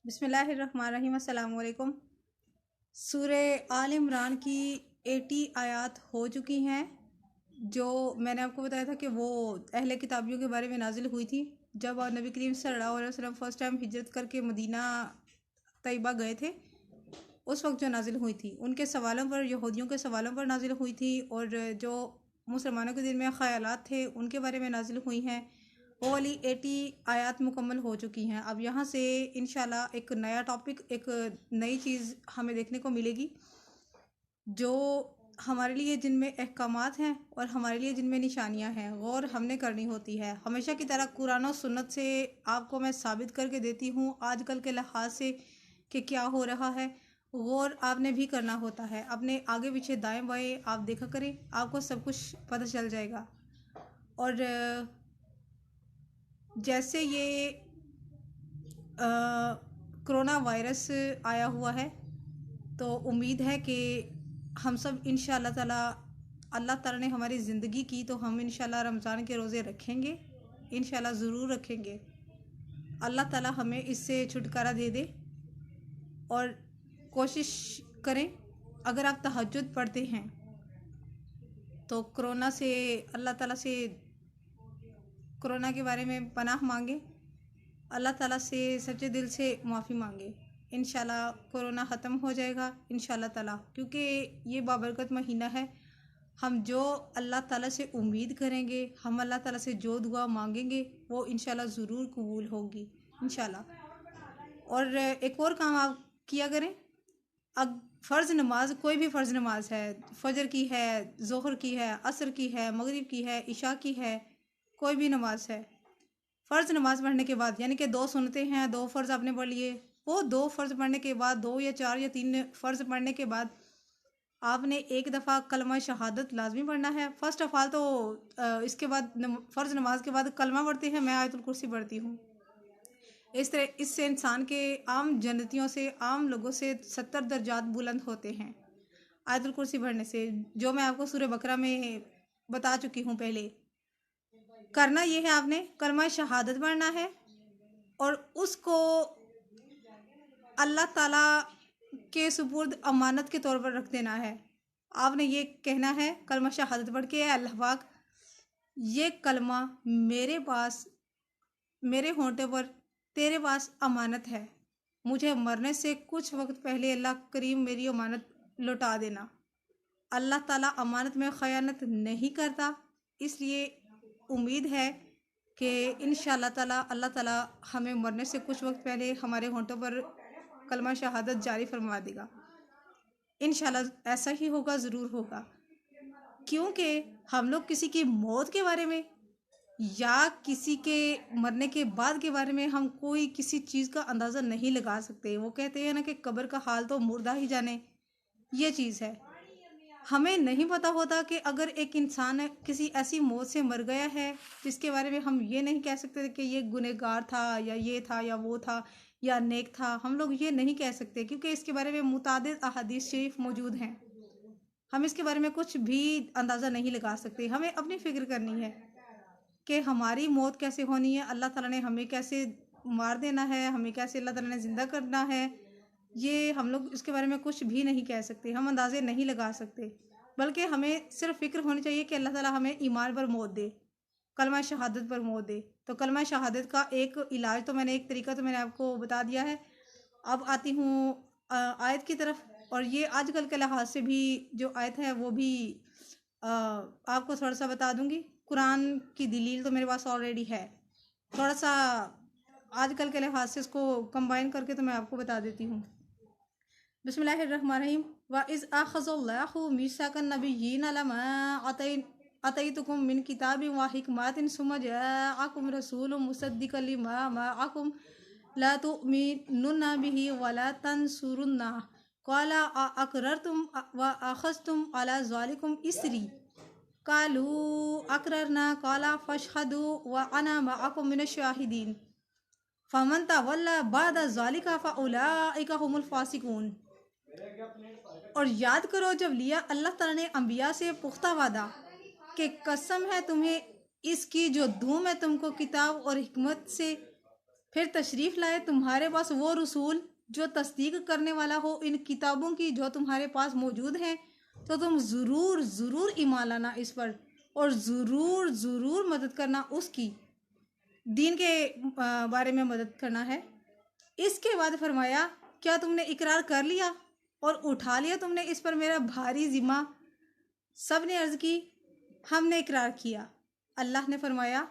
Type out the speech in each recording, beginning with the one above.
बिस्मिल्लाहिर्रहमानिर्रहीम। अस्सलाम वालेकुम। सूरह आल इमरान की 80 आयत हो चुकी हैं। जो मैंने आपको बताया था कि वो अहले किताबियों के बारे में नाजिल हुई थी जब नबी करीम सल्लल्लाहु अलैहि वसल्लम फ़र्स्ट टाइम हिजरत करके मदीना तैयबा गए थे। उस वक्त जो नाजिल हुई थी उनके सवालों पर, यहूदियों के सवालों पर नाजिल हुई थी, और जो मुसलमानों के दिल में ख़यालात थे उनके बारे में नाजिल हुई हैं। वो वाली 80 आयत मुकम्मल हो चुकी हैं। अब यहाँ से इंशाल्लाह एक नया टॉपिक, एक नई चीज़ हमें देखने को मिलेगी जो हमारे लिए जिनमें अहकामात हैं और हमारे लिए जिनमें निशानियां हैं, गौर हमने करनी होती है। हमेशा की तरह कुरान और सुन्नत से आपको मैं साबित करके देती हूँ आजकल के लिहाज से कि क्या हो रहा है। गौर आपने भी करना होता है, अपने आगे पीछे दाएं बाएं आप देखा करें, आपको सब कुछ पता चल जाएगा। और जैसे ये कोरोना वायरस आया हुआ है तो उम्मीद है कि हम सब इंशाल्लाह ताला, अल्लाह ताला ने हमारी ज़िंदगी की तो हम इंशाल्लाह रमज़ान के रोज़े रखेंगे, इंशाल्लाह ज़रूर रखेंगे। अल्लाह ताला हमें इससे छुटकारा दे दे। और कोशिश करें, अगर आप तहज्जुद पढ़ते हैं तो कोरोना से, अल्लाह ताला से कोरोना के बारे में पनाह मांगे, अल्लाह ताला से सच्चे दिल से माफ़ी मांगे। इंशाल्लाह कोरोना ख़त्म हो जाएगा इंशाल्लाह ताला, क्योंकि ये बाबरकत महीना है। हम जो अल्लाह ताला से उम्मीद करेंगे, हम अल्लाह ताला से जो दुआ मांगेंगे वो इंशाल्लाह ज़रूर कबूल होगी इंशाल्लाह। और एक और काम आप किया करें, अब फ़र्ज़ नमाज, कोई भी फ़र्ज़ नमाज है, फजर की है, ज़ोहर की है, असर की है, मगरिब की है, इशा की है, कोई भी नमाज है, फ़र्ज़ नमाज पढ़ने के बाद, यानी कि 2 सुन्नतें हैं, 2 फ़र्ज़ आपने पढ़ लिए, वो 2 फ़र्ज़ पढ़ने के बाद, 2 या 4 या 3 फ़र्ज़ पढ़ने के बाद आपने एक दफ़ा कलमा शहादत लाजमी पढ़ना है। फ़र्स्ट ऑफ़ ऑल तो इसके बाद फ़र्ज़ नमाज के बाद कलमा पढ़ते हैं, मैं आयतुल कुर्सी पढ़ती हूँ। इस तरह इससे इंसान के आम जन्नतियों से, आम लोगों से 70 दर्जात बुलंद होते हैं आयतुल कुर्सी पढ़ने से, जो मैं आपको सूरह बकरा में बता चुकी हूँ पहले। करना ये है, आपने कलमा शहादत पढ़ना है और उसको अल्लाह ताला के सुपुर्द अमानत के तौर पर रख देना है। आपने ये कहना है कलमा शहादत पढ़ के, अल्लाह पाक, ये कलमा मेरे पास, मेरे होंठे पर तेरे पास अमानत है, मुझे मरने से कुछ वक्त पहले अल्लाह करीम मेरी अमानत लौटा देना। अल्लाह ताला अमानत में ख़यानत नहीं करता, इसलिए उम्मीद है कि इंशाअल्लाह ताला अल्लाह ताला हमें मरने से कुछ वक्त पहले हमारे होंठों पर कलमा शहादत जारी फरमा देगा। इंशाअल्लाह ऐसा ही होगा, ज़रूर होगा, क्योंकि हम लोग किसी की मौत के बारे में या किसी के मरने के बाद के बारे में हम कोई किसी चीज़ का अंदाज़ा नहीं लगा सकते। वो कहते हैं ना कि कब्र का हाल तो मुर्दा ही जाने, ये चीज़ है। हमें नहीं पता होता कि अगर एक इंसान किसी ऐसी मौत से मर गया है जिसके बारे में हम ये नहीं कह सकते कि ये गुनहगार था या ये था या वो था या नेक था, हम लोग ये नहीं कह सकते, क्योंकि इसके बारे में मुतादिद अहादीस शरीफ मौजूद हैं। हम इसके बारे में कुछ भी अंदाज़ा नहीं लगा सकते। हमें अपनी फ़िक्र करनी है कि हमारी मौत कैसे होनी है, अल्लाह ताला ने हमें कैसे मार देना है, हमें कैसे अल्लाह ताला ने ज़िंदा करना है, ये हम लोग इसके बारे में कुछ भी नहीं कह सकते, हम अंदाज़े नहीं लगा सकते। बल्कि हमें सिर्फ फ़िक्र होनी चाहिए कि अल्लाह ताला हमें ईमान पर मौत दे, कलमा शहादत पर मौत दे। तो कलमा शहादत का एक इलाज तो मैंने, एक तरीका तो मैंने आपको बता दिया है। अब आती हूँ आयत की तरफ। और ये आजकल के लिहाज से भी जो आयत है वो भी आपको थोड़ा सा बता दूंगी। कुरान की दलील तो मेरे पास ऑलरेडी है, थोड़ा सा आजकल के लिहाज से इसको कंबाइन करके तो मैं आपको बता देती हूँ। बिस्मिल्लाहिर्रहमानिर्रहीम। व इज़ अख़ज़ल्लाहु मीसाकन नबिय्यीन लमा अतैतुकुम मिन किताबिन व हिकमतिन सुम्मा जाअकुम रसूलुम मुसद्दिक़न लिमा मअकुम ला तुमिनुन्ना बिही व ला तंसुरुन्ना क़ाला अअक़ररतुम व अख़ज़्तुम अला ज़ालिकुम इस्री क़ालू अक़ररना क़ाला फ़शहदू व अना मअकुम मिनश शाहिदीन फ़मन तवल्ला बअद ज़ालिका फ़उलाइका हुमुल फ़ासिक़ून। और याद करो जब लिया अल्लाह ताला ने अंबिया से पुख्ता वादा कि कसम है तुम्हें इसकी जो दूँ मैं तुमको किताब और हिकमत से फिर तशरीफ़ लाए तुम्हारे पास वो रसूल जो तस्दीक करने वाला हो इन किताबों की जो तुम्हारे पास मौजूद हैं, तो तुम ज़रूर ज़रूर ईमान लाना इस पर, और ज़रूर ज़रूर मदद करना उसकी, दीन के बारे में मदद करना है। इसके बाद फरमाया, क्या तुमने इकरार कर लिया और उठा लिया तुमने इस पर मेरा भारी जिम्मा? सब ने अर्ज़ की, हमने इकरार किया। अल्लाह ने फरमाया,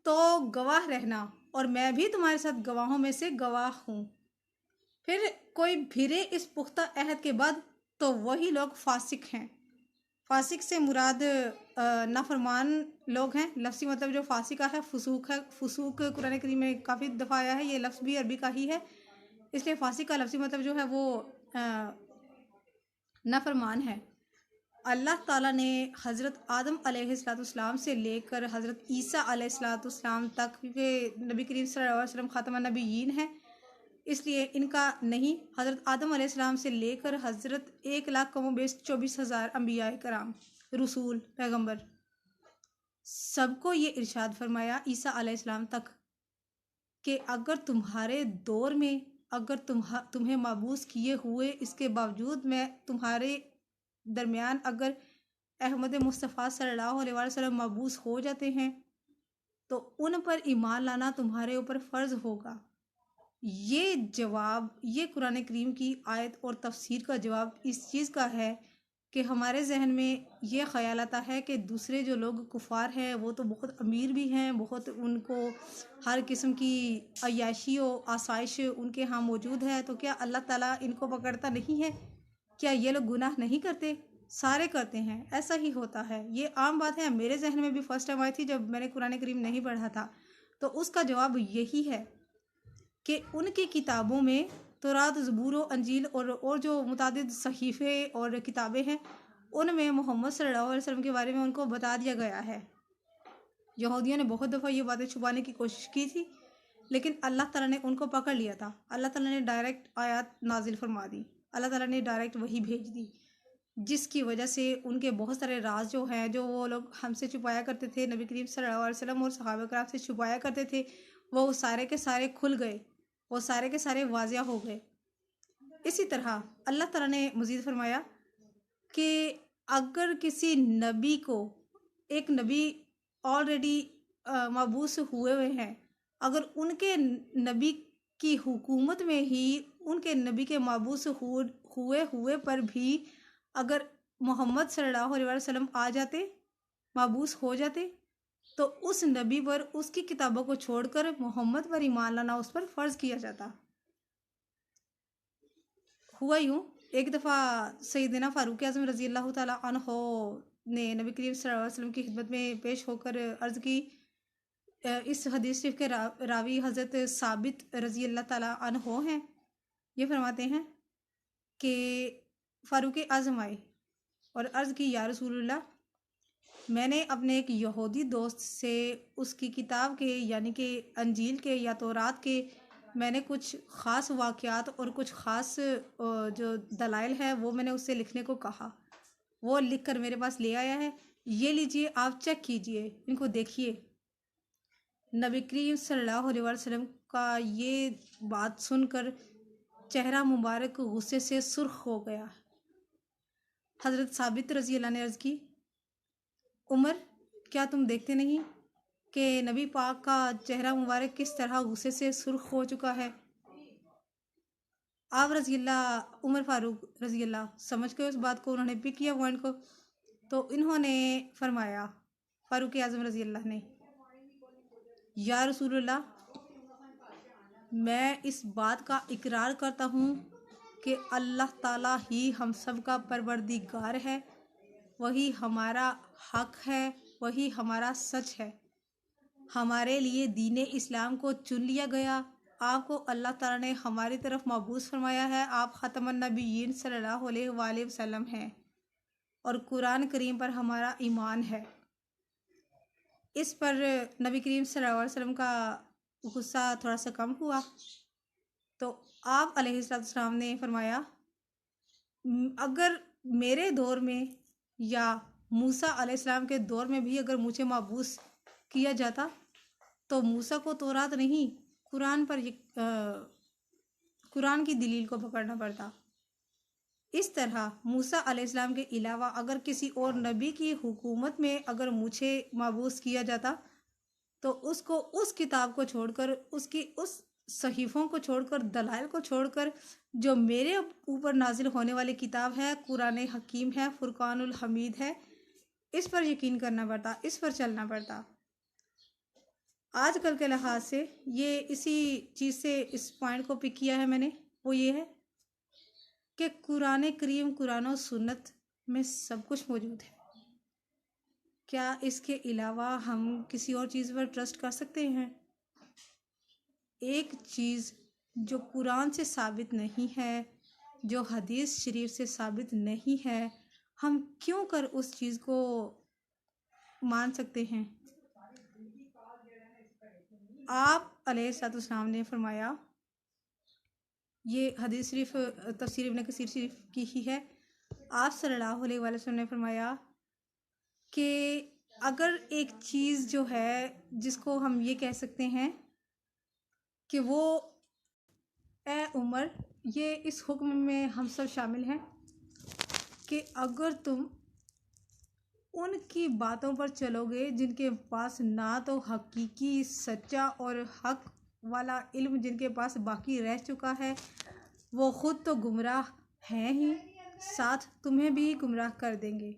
तो गवाह रहना, और मैं भी तुम्हारे साथ गवाहों में से गवाह हूँ। फिर कोई भिरे इस पुख्ता अहद के बाद, तो वही लोग फासिक हैं। फासिक से मुराद नाफरमान लोग हैं। लफ्ज़ी मतलब जो फासिक का है फुसूक है। फुसूक कुरान करीम में काफ़ी दफ़ा आया है, ये लफ्ज़ भी अरबी का ही है, इसलिए फासिक का लफ्ज़ी मतलब जो है वो नाफरमान है। अल्लाह ताला ने हज़रत आदम अलैहिस्सलाम से लेकर हज़रत ईसा अलैहिस्सलाम तक, क्योंकि नबी करीम सल्लल्लाहु अलैहि वसल्लम ख़ातमुन नबिय्यीन है, इसलिए इनका नहीं, हज़रत आदम अलैहिस्सलाम से लेकर हज़रत 1,24,000 अम्बिया कराम, रसूल, पैगंबर, सबको ये इरशाद फरमाया ईसा अलैहिस्सलाम तक कि अगर तुम्हारे दौर में अगर तुम्हें माबूस किए हुए इसके बावजूद मैं तुम्हारे दरमियान अगर अहमद मुस्तफ़ा सल्लल्लाहु अलैहि वसल्लम मबूस हो जाते हैं, तो उन पर ईमान लाना तुम्हारे ऊपर फ़र्ज़ होगा। ये जवाब, ये कुरान करीम की आयत और तफसीर का जवाब इस चीज़ का है कि हमारे जहन में ये ख्याल आता है कि दूसरे जो लोग कुफ़ार हैं वो तो बहुत अमीर भी हैं, बहुत उनको हर किस्म की अय्याशी और आसाइश उनके यहाँ मौजूद है, तो क्या अल्लाह ताला इनको पकड़ता नहीं है? क्या ये लोग गुनाह नहीं करते? सारे करते हैं, ऐसा ही होता है, ये आम बात है। मेरे जहन में भी फर्स्ट टाइम आई थी जब मैंने कुरान करीम नहीं पढ़ा था, तो उसका जवाब यही है कि उनकी किताबों में तौरात, ज़बूर और अंजील और जो मुतादिद सहीफ़े और किताबें हैं, उनमें मोहम्मद सल्लल्लाहु अलैहि वसल्लम के बारे में उनको बता दिया गया है। यहूदियों ने बहुत दफ़ा ये बातें छुपाने की कोशिश की थी, लेकिन अल्लाह ताला ने उनको पकड़ लिया था। अल्लाह ताला ने डायरेक्ट आयत नाजिल फरमा दी, अल्लाह ताला ने डायरेक्ट वही भेज दी, जिसकी वजह से उनके बहुत सारे राज जो हैं, जो वो लोग हमसे छुपाया करते थे, नबी करीम सल्लल्लाहु अलैहि वसल्लम और सहाबा कराम से छुपाया करते थे, वो सारे के सारे खुल गए, वो सारे के सारे वाजिया हो गए। इसी तरह अल्लाह ताला ने मज़ीद फरमाया कि अगर किसी नबी को, एक नबी ऑलरेडी मबूस हुए हुए हैं, अगर उनके नबी की हुकूमत में ही उनके नबी के मबूस हुए हुए पर भी अगर मोहम्मद सल्लल्लाहु अलैहि वसल्लम आ जाते, मबूस हो जाते, तो उस नबी पर उसकी किताबों को छोड़कर मोहम्मद पर ईमान लाना उस पर फ़र्ज़ किया जाता। हुआ यूँ, एक दफ़ा सैयदना फ़ारूक आज़म रज़ी अल्लाह ताला अन्हो ने नबी करीम सल्लल्लाहु अलैहि वसल्लम की खिदमत में पेश होकर अर्ज़ की। इस हदीस शरीफ के रावी हज़रत साबित रज़ी अल्लाह ताला अन्हो हैं। ये फरमाते हैं कि फ़ारूक आज़म आए और अर्ज़ की, या रसूलल्लाह, मैंने अपने एक यहूदी दोस्त से उसकी किताब के यानी कि अंजील के या तौरात के मैंने कुछ ख़ास वाक़यात और कुछ ख़ास जो दलाइल है वो मैंने उससे लिखने को कहा। वो लिख कर मेरे पास ले आया है, ये लीजिए, आप चेक कीजिए, इनको देखिए। नबी करीम सल्लल्लाहु अलैहि वसल्लम का ये बात सुनकर चेहरा मुबारक गुस्से से सुर्ख हो गया। हज़रत साबित रज़ी अल्लाह ने अर्ज़ की, उमर, क्या तुम देखते नहीं कि नबी पाक का चेहरा मुबारक किस तरह गुस्से से सुर्ख हो चुका है? आप रज़ी अल्लाह, उमर फ़ारूक रज़ी अल्लाह समझ गए उस बात को, उन्होंने पिक किया पॉइंट को। तो इन्होंने फरमाया, फ़ारूक आज़म रज़ी अल्लाह ने, या रसूलल्लाह, मैं इस बात का इकरार करता हूँ कि अल्लाह ताला ही हम सब का परवरदिगार है, वही हमारा हक है, वही हमारा सच है। हमारे लिए दीन इस्लाम को चुन लिया गया, आपको अल्लाह ताला ने हमारी तरफ मबूस फरमाया है, आप ख़ातमुन नबिय्यीन सल्लल्लाहु अलैहि वसल्लम हैं और कुरान करीम पर हमारा ईमान है। इस पर नबी करीम सल्लल्लाहु अलैहि वसल्लम का गुस्सा थोड़ा सा कम हुआ, तो आप अलैहिस्सलाम ने फरमाया, अगर मेरे दौर में या मूसा अलैहिस्सलाम के दौर में भी अगर मुझे मबूस किया जाता, तो मूसा को तौरात नहीं, कुरान पर कुरान की दलील को पकड़ना पड़ता। इस तरह मूसा अलैहिस्सलाम के अलावा अगर किसी और नबी की हुकूमत में अगर मुझे मबूस किया जाता तो उसको उस किताब को छोड़कर, उसकी उस सहीफ़ों को छोड़कर, दलाइल को छोड़कर, जो मेरे ऊपर नाजिल होने वाली किताब है, कुरान हकीम है, फुरकानुल हमीद है, इस पर यकीन करना पड़ता, इस पर चलना पड़ता। आजकल के लिहाज से ये इसी चीज़ से इस पॉइंट को पिक किया है मैंने, वो ये है कि कुरान करीम, कुरान और सुन्नत में सब कुछ मौजूद है। क्या इसके अलावा हम किसी और चीज़ पर ट्रस्ट कर सकते हैं? एक चीज़ जो कुरान से साबित नहीं है, जो हदीस शरीफ से साबित नहीं है, हम क्यों कर उस चीज़ को मान सकते हैं? आप अलैहिस्सलाम ने फरमाया, ये हदीस शरीफ तफसीर इब्न कसीर शरीफ की ही है। आप सल्लल्लाहु अलैहि वसल्लम ने फरमाया कि अगर एक चीज़ जो है जिसको हम ये कह सकते हैं कि वो ए उमर, ये इस हुक्म में हम सब शामिल हैं कि अगर तुम उनकी बातों पर चलोगे जिनके पास ना तो हकीकी सच्चा और हक वाला इल्म जिनके पास बाकी रह चुका है, वो ख़ुद तो गुमराह हैं ही, साथ तुम्हें भी गुमराह कर देंगे।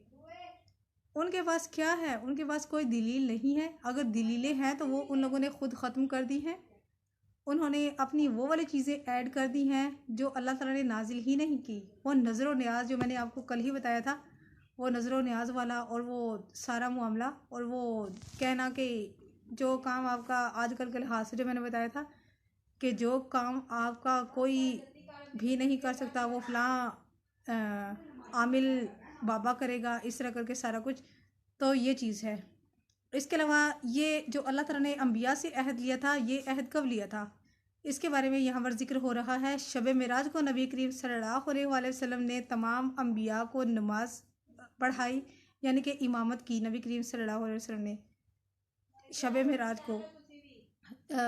उनके पास क्या है? उनके पास कोई दलील नहीं है। अगर दलीलें हैं तो वो उन लोगों ने ख़ुद ख़त्म कर दी हैं। उन्होंने अपनी वो वाली चीज़ें ऐड कर दी हैं जो अल्लाह ताला ने नाजिल ही नहीं की। वो नज़र व न्याज जो मैंने आपको कल ही बताया था, वो नज़र व न्याज वाला और वो सारा मामला और वो कहना कि जो काम आपका आजकल के लिहाज से जो मैंने बताया था कि जो काम आपका कोई भी नहीं कर सकता वो फ़लाँ आमिल बाबा करेगा, इस तरह करके सारा कुछ। तो ये चीज़ है। इसके अलावा ये जो अल्लाह ताला ने अंबिया से अहद लिया था, ये अहद कब लिया था, इसके बारे में यहाँ पर ज़िक्र हो रहा है। शब मिराज को नबी करीम सल्लल्लाहु अलैहि वसल्लम ने तमाम अंबिया को नमाज पढ़ाई, यानी कि इमामत की। नबी करीम सल्लल्लाहु अलैहि वसल्लम ने शब मिराज को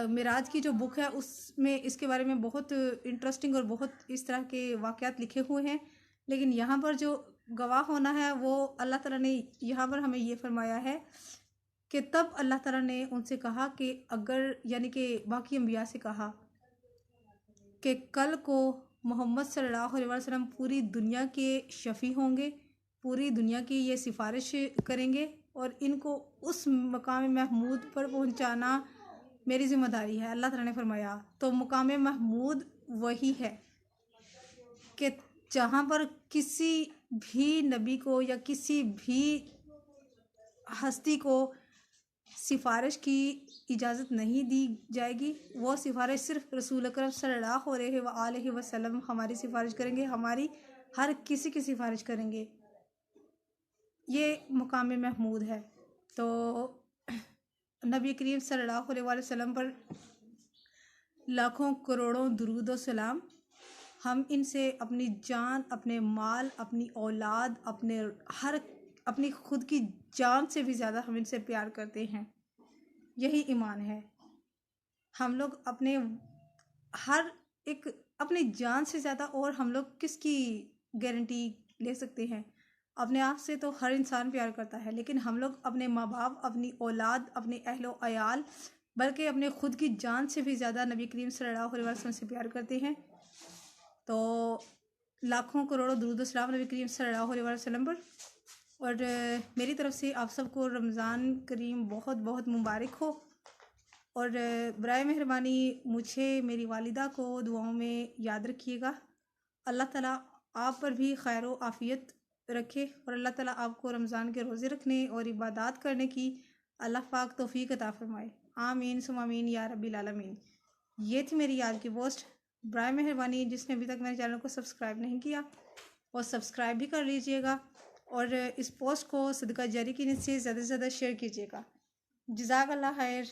मिराज की जो बुक है उसमें इसके बारे में बहुत इंटरेस्टिंग और बहुत इस तरह के वाक़यात लिखे हुए हैं। लेकिन यहाँ पर जो गवाह होना है वो अल्लाह ताला ने यहाँ पर हमें ये फरमाया है कि तब अल्लाह ताला ने उनसे कहा कि अगर, यानी कि बाकी अंबिया से कहा कि कल को मोहम्मद सल्लल्लाहु अलैहि वसल्लम पूरी दुनिया के शफ़ी होंगे, पूरी दुनिया की ये सिफारिश करेंगे और इनको उस मकाम महमूद पर पहुंचाना मेरी ज़िम्मेदारी है। अल्लाह ताला ने फरमाया तो मकाम महमूद वही है कि जहाँ पर किसी भी नबी को या किसी भी हस्ती को सिफारिश की इजाज़त नहीं दी जाएगी। वो सिफारिश सिर्फ रसूल अकरम सल्लल्लाहु अलैहि वसल्लम हमारी सिफारिश करेंगे, हमारी हर किसी की सिफारिश करेंगे। ये मकाम महमूद है। तो नबी करीम सल्लल्लाहु अलैहि वसल्लम पर लाखों करोड़ों दुरूद और सलाम। हम इनसे अपनी जान, अपने माल, अपनी औलाद, अपनी खुद की जान से भी ज़्यादा हम इनसे प्यार करते हैं। यही ईमान है। हम लोग अपने अपनी जान से ज़्यादा और हम लोग किसकी गारंटी ले सकते हैं? अपने आप से तो हर इंसान प्यार करता है, लेकिन हम लोग अपने माँ बाप, अपनी औलाद, अपने अहलो अयाल, बल्कि अपने खुद की जान से भी ज़्यादा नबी करीम सल्लल्लाहु अलैहि वसल्लम से प्यार करते हैं। तो लाखों करोड़ों दुरूद सलाम नबी करीम सल्लल्लाहु अलैहि वसल्लम पर। और मेरी तरफ से आप सबको रमज़ान करीम बहुत बहुत मुबारक हो। और बराए मेहरबानी मुझे, मेरी वालिदा को दुआओं में याद रखिएगा। अल्लाह ताला आप पर भी खैर व आफ़ियत रखे और अल्लाह ताला आपको रमज़ान के रोज़े रखने और इबादत करने की अल्लाह पाक तौफीक अता फरमाए। आमीन सुम आमीन या रब्बिल आलमीन। ये थी मेरी आज की पोस्ट। बराए मेहरबानी जिसने अभी तक मेरे चैनल को सब्सक्राइब नहीं किया और सब्सक्राइब भी कर लीजिएगा और इस पोस्ट को सदका जारी की नीयत से ज़्यादा से ज़्यादा शेयर कीजिएगा। जज़ाकल्लाह खैर।